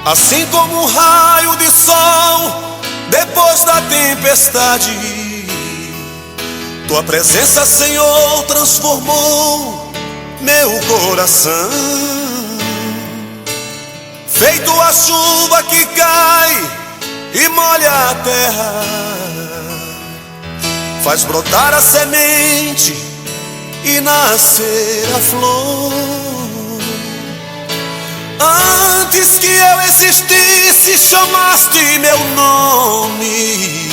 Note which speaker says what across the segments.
Speaker 1: Assim como um raio de sol depois da tempestade, tua presença, Senhor, transformou meu coração. Feito a chuva que cai e molha a terra, faz brotar a semente e nascer a flor. Antes que eu existisse, chamaste meu nome,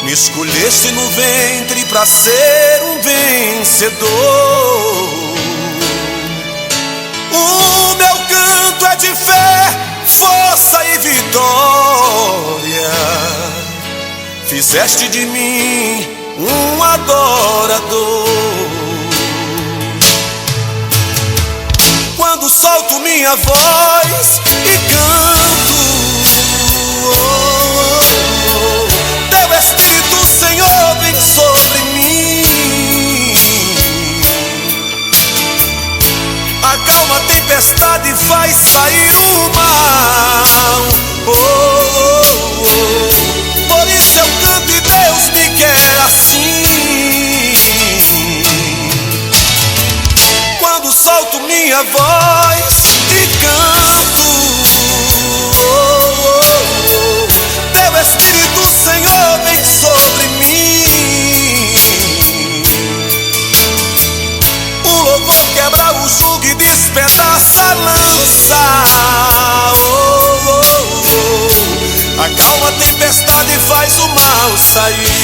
Speaker 1: me escolheste no ventre para ser um vencedor. O meu canto é de fé, força e vitória. Fizeste de mim um adorador. Quando solto minha voz e canto, teu Espírito, Senhor, vem sobre mim. Acalma a tempestade e faz sair o mal. Por isso eu canto e Deus me quer assim. Quando solto minha voz e canto, teu Espírito, Senhor, vem sobre mim. O louvor quebra o jugo e despedaça a lança. Acalma a tempestade e faz o mal sair.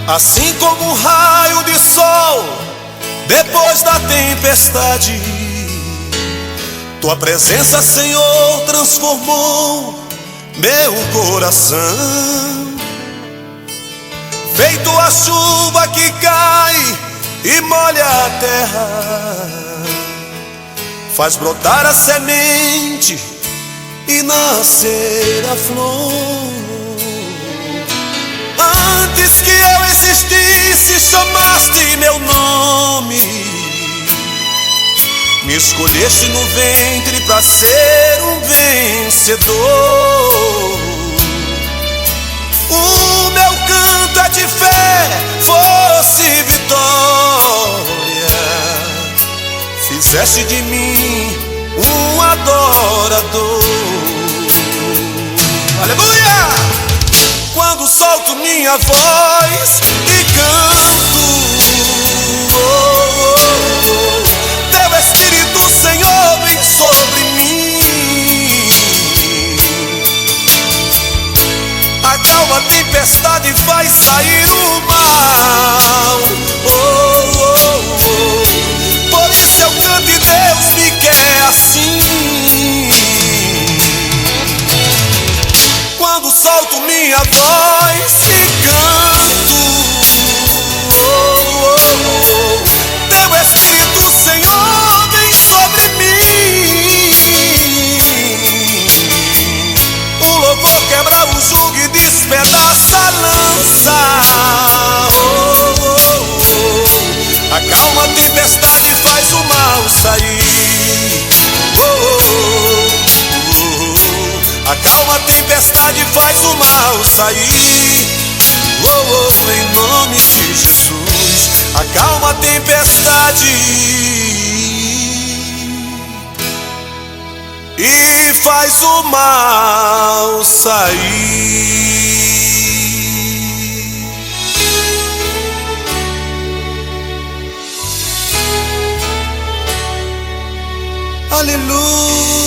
Speaker 1: Assim como um raio de sol depois da tempestade, tua presença, Senhor, transformou meu coração. Feito a chuva que cai e molha a terra, faz brotar a semente e nascer a flor. Antes que eu existisse, chamaste meu nome, me escolheste no ventre para ser um vencedor. O meu canto é de fé, força e vitória. Fizeste de mim um adorador. Aleluia! Quando solto minha voz e canto, teu Espírito, Senhor, vem sobre mim. Acalma a tempestade e faz sair o mal. Por isso eu canto e Deus me quer assim. Quando solto minha voz e canto, teu Espírito, Senhor, vem sobre mim. O louvor quebra o jugo e despedaça a lança. Acalma a tempestade e faz o mal sair. Acalma a tempestade e faz o mal sair. Em nome de Jesus. Acalma a tempestade e faz o mal sair. Aleluia.